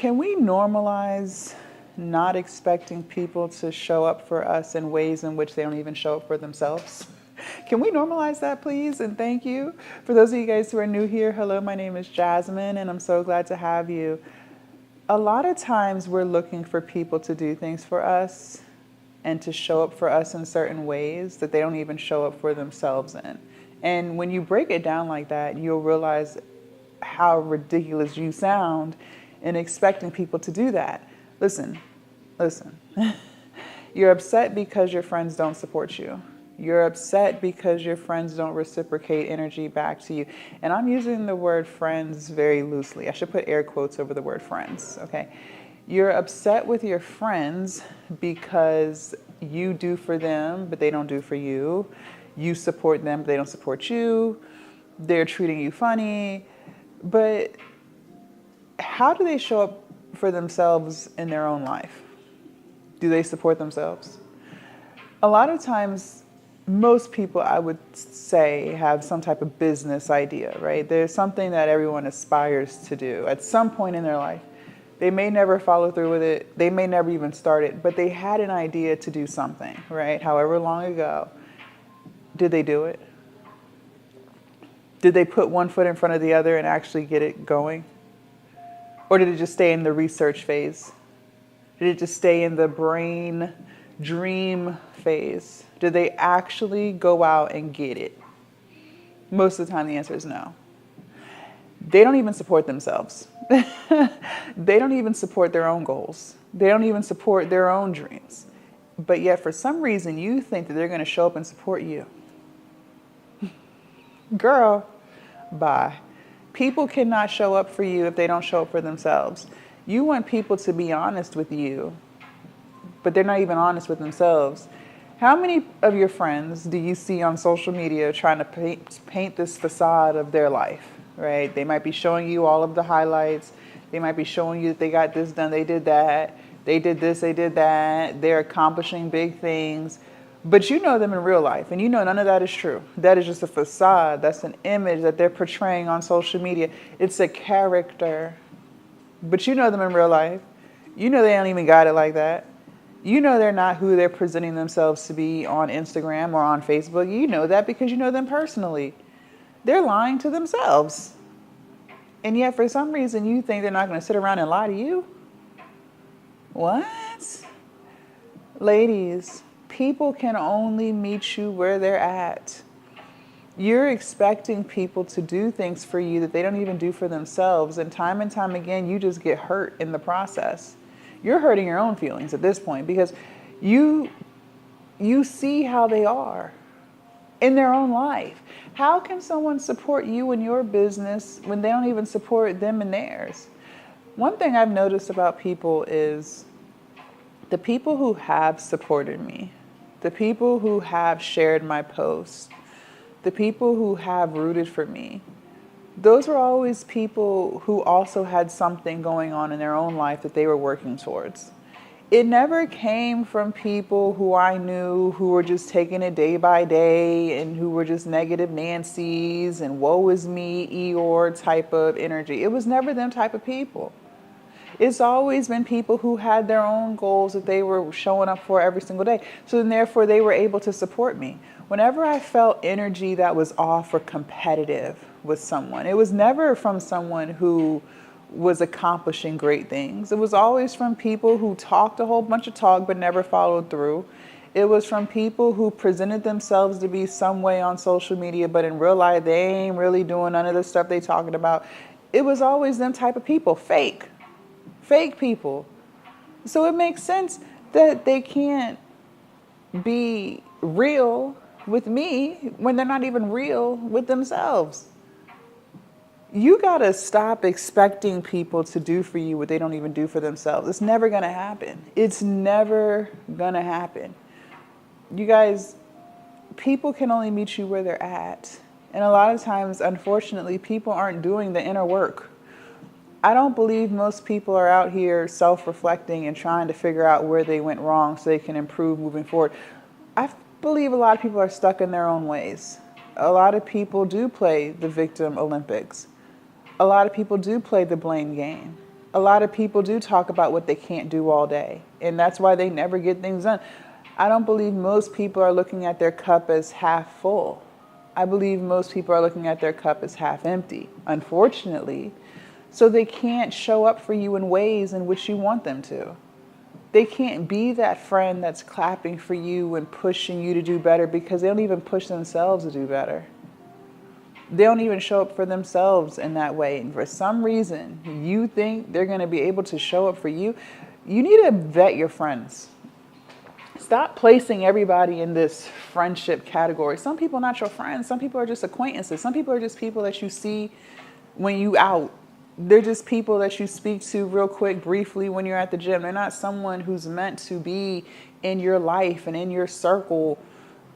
Can we normalize not expecting people to show up for us in ways in which they don't even show up for themselves? Can we normalize that, please? And thank you. For those of you guys who are new here, hello, my name is Jasmine, and I'm so glad to have you. A lot of times we're looking for people to do things for us and to show up for us in certain ways that they don't even show up for themselves in. And when you break it down like that, you'll realize how ridiculous you sound in expecting people to do that. Listen. You're upset because your friends don't support you. You're upset because your friends don't reciprocate energy back to you. And I'm using the word friends very loosely. I should put air quotes over the word friends, okay? You're upset with your friends because you do for them, but they don't do for you. You support them, but they don't support you. They're treating you funny. But how do they show up for themselves in their own life? Do they support themselves? A lot of times, most people, I would say, have some type of business idea, right? There's something that everyone aspires to do at some point in their life. They may never follow through with it. They may never even start it, but they had an idea to do something, right? However long ago. Did they do it? Did they put one foot in front of the other and actually get it going? Or did it just stay in the research phase? Did it just stay in the brain dream phase? Did they actually go out and get it? Most of the time, the answer is no. They don't even support themselves. They don't even support their own goals. They don't even support their own dreams. But yet, for some reason, you think that they're going to show up and support you. Girl, bye. People cannot show up for you if they don't show up for themselves. You want people to be honest with you, but they're not even honest with themselves. How many of your friends do you see on social media trying to paint this facade of their life, right? They might be showing you all of the highlights. They might be showing you that they got this done, they did that, they did this, they did that. They're accomplishing big things. But you know them in real life, and you know none of that is true. That is just a facade. That's an image that they're portraying on social media. It's a character. But you know them in real life. You know they don't even got it like that. You know they're not who they're presenting themselves to be on Instagram or on Facebook. You know that because you know them personally. They're lying to themselves. And yet for some reason you think they're not going to sit around and lie to you? What? Ladies, people can only meet you where they're at. You're expecting people to do things for you that they don't even do for themselves. And time again, you just get hurt in the process. You're hurting your own feelings at this point because you see how they are in their own life. How can someone support you in your business when they don't even support them in theirs? One thing I've noticed about people is the people who have supported me, the people who have shared my posts, the people who have rooted for me, those were always people who also had something going on in their own life that they were working towards. It never came from people who I knew who were just taking it day by day and who were just negative Nancy's and woe is me, Eeyore type of energy. It was never them type of people. It's always been people who had their own goals that they were showing up for every single day. So then therefore they were able to support me. Whenever I felt energy that was off or competitive with someone, it was never from someone who was accomplishing great things. It was always from people who talked a whole bunch of talk but never followed through. It was from people who presented themselves to be some way on social media, but in real life they ain't really doing none of the stuff they talking about. It was always them type of people, fake people. So it makes sense that they can't be real with me when they're not even real with themselves. You gotta stop expecting people to do for you what they don't even do for themselves. It's never gonna happen. It's never gonna happen. You guys, people can only meet you where they're at. And a lot of times, unfortunately, people aren't doing the inner work. I don't believe most people are out here self-reflecting and trying to figure out where they went wrong so they can improve moving forward. I believe a lot of people are stuck in their own ways. A lot of people do play the victim Olympics. A lot of people do play the blame game. A lot of people do talk about what they can't do all day, and that's why they never get things done. I don't believe most people are looking at their cup as half full. I believe most people are looking at their cup as half empty, unfortunately. So they can't show up for you in ways in which you want them to. They can't be that friend that's clapping for you and pushing you to do better, because they don't even push themselves to do better. They don't even show up for themselves in that way. And for some reason, you think they're going to be able to show up for you. You need to vet your friends. Stop placing everybody in this friendship category. Some people are not your friends. Some people are just acquaintances. Some people are just people that you see when you out. They're just people that you speak to real quick, briefly when you're at the gym. They're not someone who's meant to be in your life and in your circle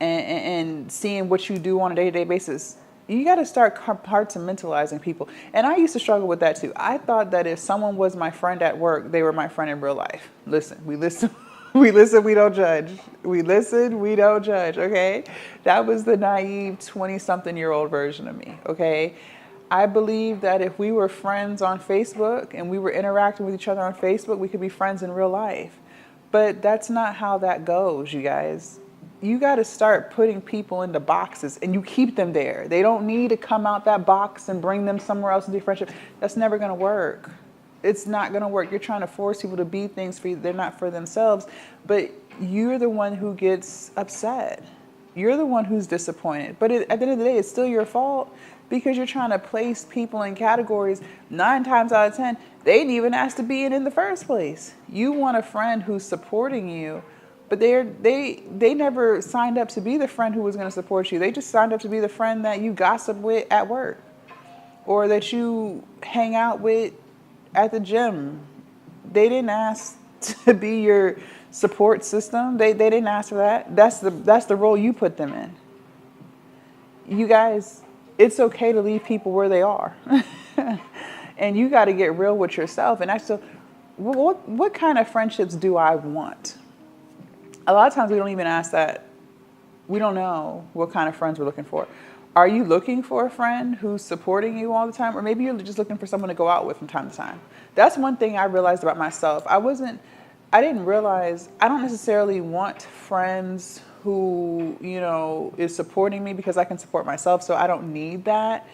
and seeing what you do on a day-to-day basis. You got to start compartmentalizing people. And I used to struggle with that too. I thought that if someone was my friend at work, they were my friend in real life. Listen, we listen, we don't judge. We listen, we don't judge, okay? That was the naive 20-something-year-old version of me, okay? I believe that if we were friends on Facebook and we were interacting with each other on Facebook, we could be friends in real life. But that's not how that goes, you guys. You got to start putting people into boxes, and you keep them there. They don't need to come out that box and bring them somewhere else into friendship. That's never going to work. It's not going to work. You're trying to force people to be things for you. They're not for themselves, but you're the one who gets upset. You're the one who's disappointed. But at the end of the day, it's still your fault, because you're trying to place people in categories 9 times out of 10. They didn't even ask to be in the first place. You want a friend who's supporting you, but they never signed up to be the friend who was going to support you. They just signed up to be the friend that you gossip with at work, or that you hang out with at the gym. They didn't ask to be your support system. They didn't ask for that. That's the role you put them in. You guys, it's okay to leave people where they are. And you got to get real with yourself and ask, so what kind of friendships do I want? A lot of times we don't even ask that. We don't know what kind of friends we're looking for. Are you looking for a friend who's supporting you all the time? Or maybe you're just looking for someone to go out with from time to time. That's one thing I realized about myself. I didn't realize I don't necessarily want friends who, is supporting me because I can support myself, so I don't need that.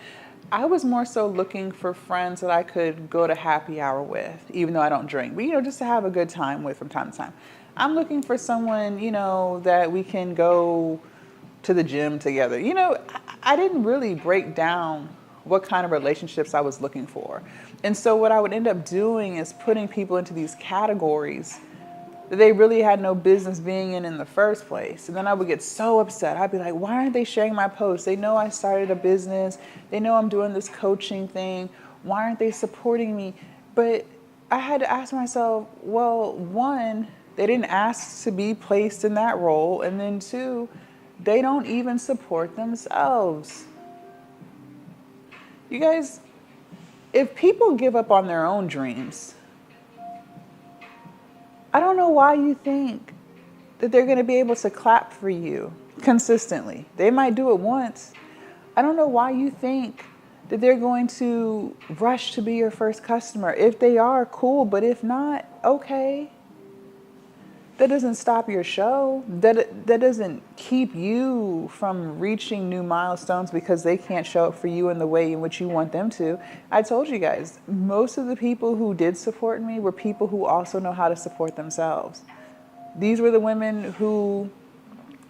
I was more so looking for friends that I could go to happy hour with, even though I don't drink, but, just to have a good time with from time to time. I'm looking for someone, that we can go to the gym together. I didn't really break down what kind of relationships I was looking for. And so what I would end up doing is putting people into these categories that they really had no business being in the first place. And then I would get so upset. I'd be like, why aren't they sharing my posts? They know I started a business. They know I'm doing this coaching thing. Why aren't they supporting me? But I had to ask myself, well, one, they didn't ask to be placed in that role. And then 2, they don't even support themselves. You guys, if people give up on their own dreams, I don't know why you think that they're going to be able to clap for you consistently. They might do it once. I don't know why you think that they're going to rush to be your first customer. If they are, cool. But if not, okay. That doesn't stop your show. That doesn't keep you from reaching new milestones because they can't show up for you in the way in which you want them to. I told you guys, most of the people who did support me were people who also know how to support themselves. These were the women who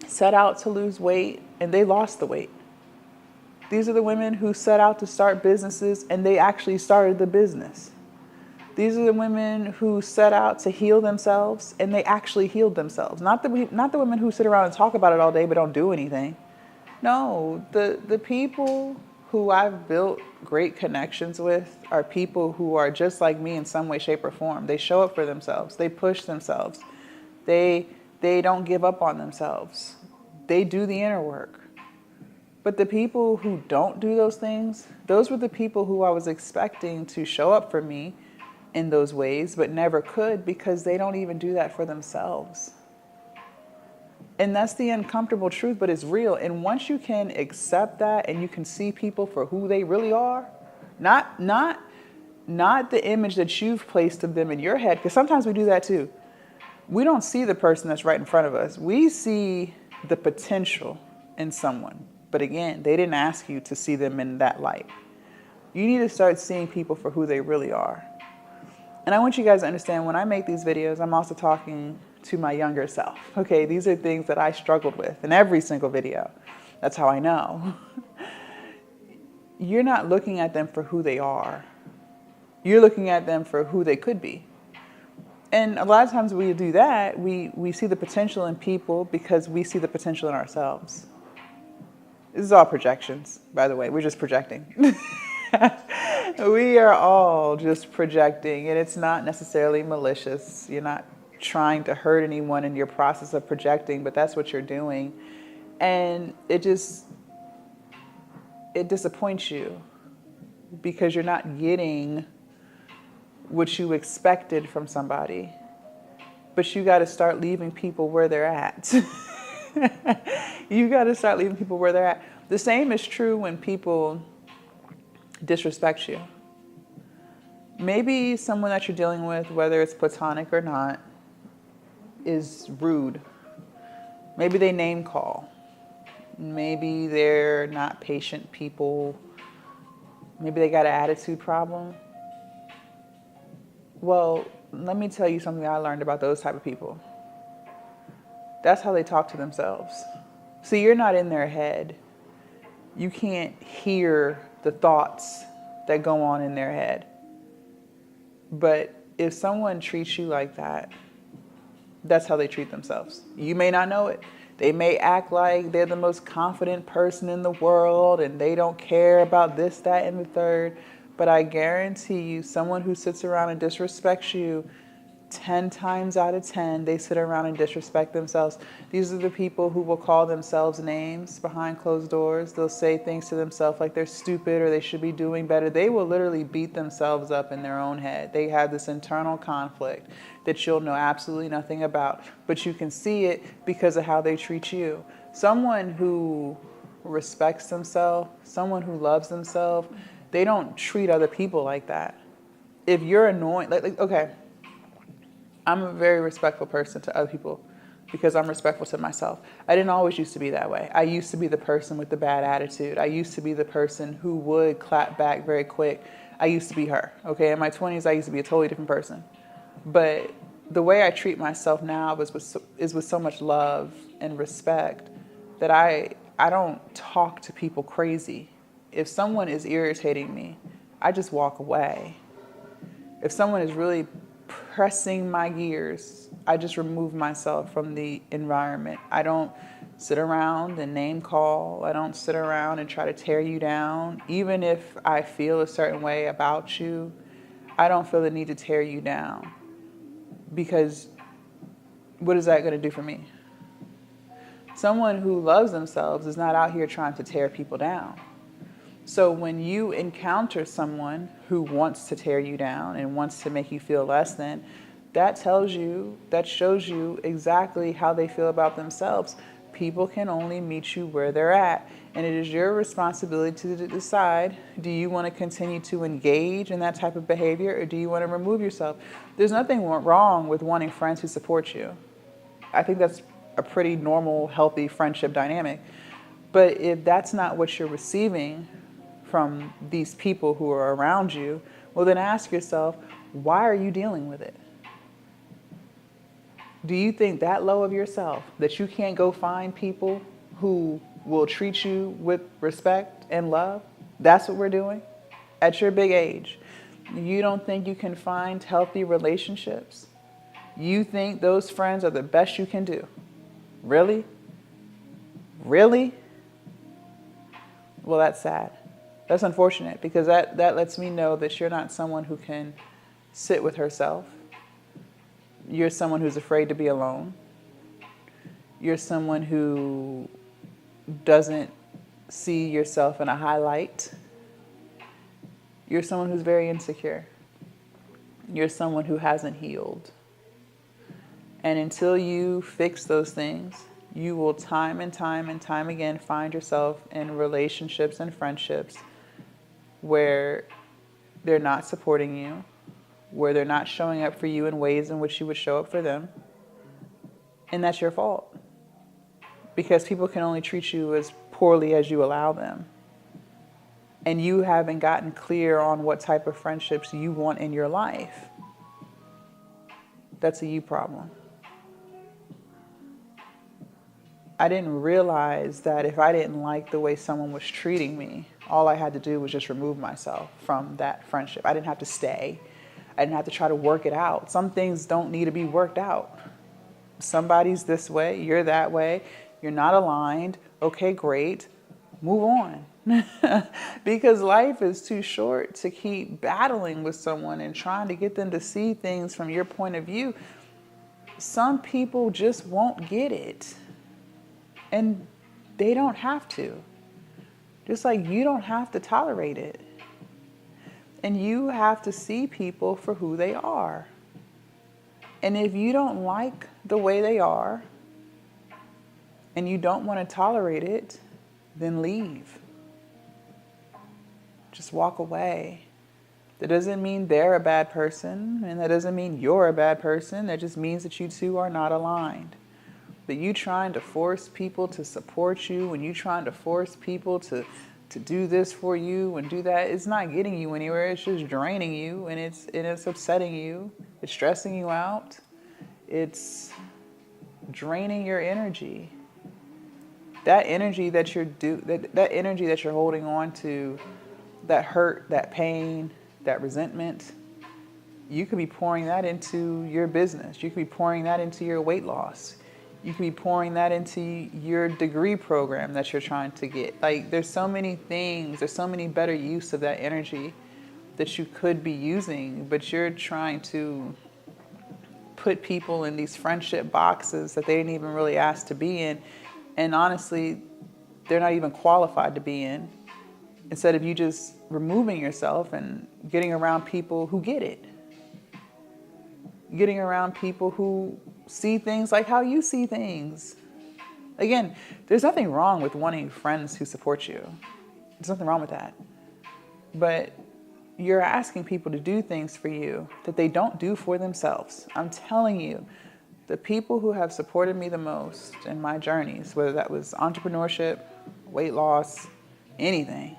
set out to lose weight and they lost the weight. These are the women who set out to start businesses and they actually started the business. These are the women who set out to heal themselves and they actually healed themselves. Not the women who sit around and talk about it all day but don't do anything. No, the people who I've built great connections with are people who are just like me in some way, shape, or form. They show up for themselves. They push themselves. They don't give up on themselves. They do the inner work. But the people who don't do those things, those were the people who I was expecting to show up for me in those ways, but never could because they don't even do that for themselves. And that's the uncomfortable truth, but it's real. And once you can accept that and you can see people for who they really are, not not the image that you've placed of them in your head, because sometimes we do that too. We don't see the person that's right in front of us. We see the potential in someone. But again, they didn't ask you to see them in that light. You need to start seeing people for who they really are. And I want you guys to understand, when I make these videos, I'm also talking to my younger self. Okay, these are things that I struggled with in every single video. That's how I know. You're not looking at them for who they are. You're looking at them for who they could be. And a lot of times we do that, we see the potential in people because we see the potential in ourselves. This is all projections, by the way. We're just projecting. We are all just projecting, and it's not necessarily malicious. You're not trying to hurt anyone in your process of projecting, but that's what you're doing. And it disappoints you because you're not getting what you expected from somebody. But you got to start leaving people where they're at. You got to start leaving people where they're at. The same is true when people disrespect you. Maybe someone that you're dealing with, whether it's platonic or not, is rude. Maybe they name call. Maybe they're not patient people. Maybe they got an attitude problem. Well, let me tell you something I learned about those type of people. That's how they talk to themselves. See, you're not in their head. You can't hear the thoughts that go on in their head. But if someone treats you like that, that's how they treat themselves. You may not know it. They may act like they're the most confident person in the world and they don't care about this, that, and the third. But I guarantee you, someone who sits around and disrespects you, 10 times out of 10, they sit around and disrespect themselves. These are the people who will call themselves names behind closed doors. They'll say things to themselves like they're stupid or they should be doing better. They will literally beat themselves up in their own head. They have this internal conflict that you'll know absolutely nothing about, but you can see it because of how they treat you. Someone who respects themselves, someone who loves themselves, they don't treat other people like that. If you're annoying, okay, I'm a very respectful person to other people because I'm respectful to myself. I didn't always used to be that way. I used to be the person with the bad attitude. I used to be the person who would clap back very quick. I used to be her. Okay, in my 20s, I used to be a totally different person. But the way I treat myself now is with so much love and respect that I don't talk to people crazy. If someone is irritating me, I just walk away. If someone is really pressing my gears, I just remove myself from the environment. I don't sit around and name call. I don't sit around and try to tear you down. Even if I feel a certain way about you, I don't feel the need to tear you down. Because what is that going to do for me? Someone who loves themselves is not out here trying to tear people down. So when you encounter someone who wants to tear you down and wants to make you feel less than, that shows you exactly how they feel about themselves. People can only meet you where they're at. And it is your responsibility to decide, do you want to continue to engage in that type of behavior or do you want to remove yourself? There's nothing wrong with wanting friends who support you. I think that's a pretty normal, healthy friendship dynamic. But if that's not what you're receiving from these people who are around you, well then ask yourself, why are you dealing with it? Do you think that low of yourself that you can't go find people who will treat you with respect and love? That's what we're doing at your big age. You don't think you can find healthy relationships? You think those friends are the best you can do? Really? Really? Well, that's sad. That's unfortunate because that lets me know that you're not someone who can sit with herself. You're someone who's afraid to be alone. You're someone who doesn't see yourself in a highlight. You're someone who's very insecure. You're someone who hasn't healed. And until you fix those things, you will time and time again find yourself in relationships and friendships where they're not supporting you, where they're not showing up for you in ways in which you would show up for them. And that's your fault. Because people can only treat you as poorly as you allow them. And you haven't gotten clear on what type of friendships you want in your life. That's a you problem. I didn't realize that if I didn't like the way someone was treating me, all I had to do was just remove myself from that friendship. I didn't have to stay. I didn't have to try to work it out. Some things don't need to be worked out. Somebody's this way, you're that way, you're not aligned. Okay, great. Move on. Because life is too short to keep battling with someone and trying to get them to see things from your point of view. Some people just won't get it. And they don't have to. Just like you don't have to tolerate it. And you have to see people for who they are. And if you don't like the way they are, and you don't want to tolerate it, then leave. Just walk away. That doesn't mean they're a bad person, and that doesn't mean you're a bad person. That just means that you two are not aligned. That you trying to force people to support you, and you trying to force people to do this for you and do that, it's not getting you anywhere. It's just draining you, and it's upsetting you. It's stressing you out. It's draining your energy. That energy that that energy that you're holding on to, that hurt, that pain, that resentment, you could be pouring that into your business. You could be pouring that into your weight loss. You could be pouring that into your degree program that you're trying to get. Like, there's so many things, there's so many better use of that energy that you could be using, but you're trying to put people in these friendship boxes that they didn't even really ask to be in. And honestly, they're not even qualified to be in. Instead of you just removing yourself and getting around people who get it. Getting around people who see things like how you see things. Again, there's nothing wrong with wanting friends who support you. There's nothing wrong with that. But you're asking people to do things for you that they don't do for themselves. I'm telling you, the people who have supported me the most in my journeys, whether that was entrepreneurship, weight loss, anything,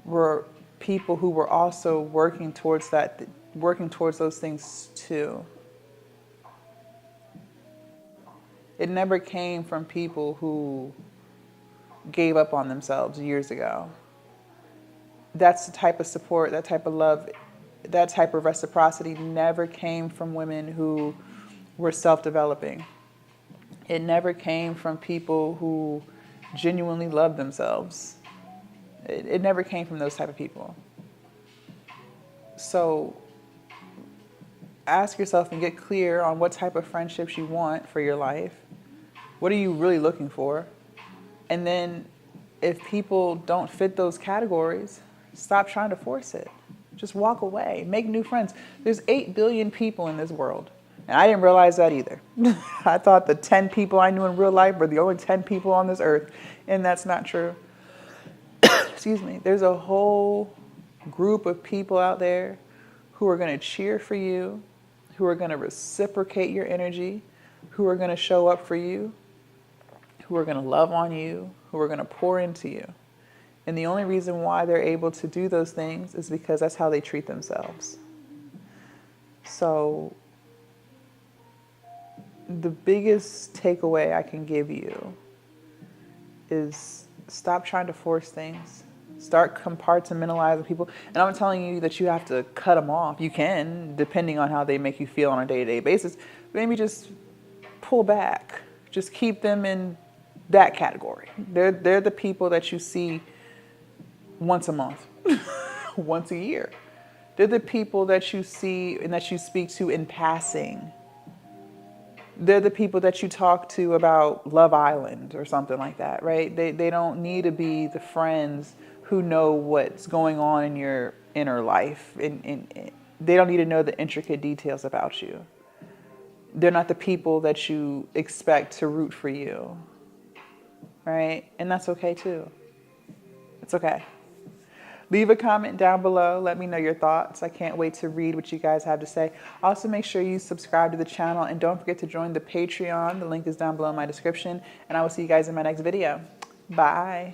were people who were also working towards those things too. It never came from people who gave up on themselves years ago. That's the type of support, that type of love, that type of reciprocity never came from women who were self-developing. It never came from people who genuinely loved themselves. It never came from those type of people. So ask yourself and get clear on what type of friendships you want for your life. What are you really looking for? And then if people don't fit those categories, stop trying to force it. Just walk away. Make new friends. There's 8 billion people in this world. And I didn't realize that either. I thought the 10 people I knew in real life were the only 10 people on this earth. And that's not true. Excuse me. There's a whole group of people out there who are going to cheer for you, who are going to reciprocate your energy, who are going to show up for you, who are going to love on you, who are going to pour into you. And the only reason why they're able to do those things is because that's how they treat themselves. So the biggest takeaway I can give you is stop trying to force things. Start compartmentalizing people. And I'm not telling you that you have to cut them off. You can, depending on how they make you feel on a day-to-day basis. But maybe just pull back. Just keep them in that category. They're the people that you see once a month, once a year. They're the people that you see and that you speak to in passing. They're the people that you talk to about Love Island or something like that, right? They don't need to be the friends who know what's going on in your inner life. And they don't need to know the intricate details about you. They're not the people that you expect to root for you, right? And that's okay too. It's okay. Leave a comment down below. Let me know your thoughts. I can't wait to read what you guys have to say. Also, make sure you subscribe to the channel and don't forget to join the Patreon. The link is down below in my description. And I will see you guys in my next video. Bye.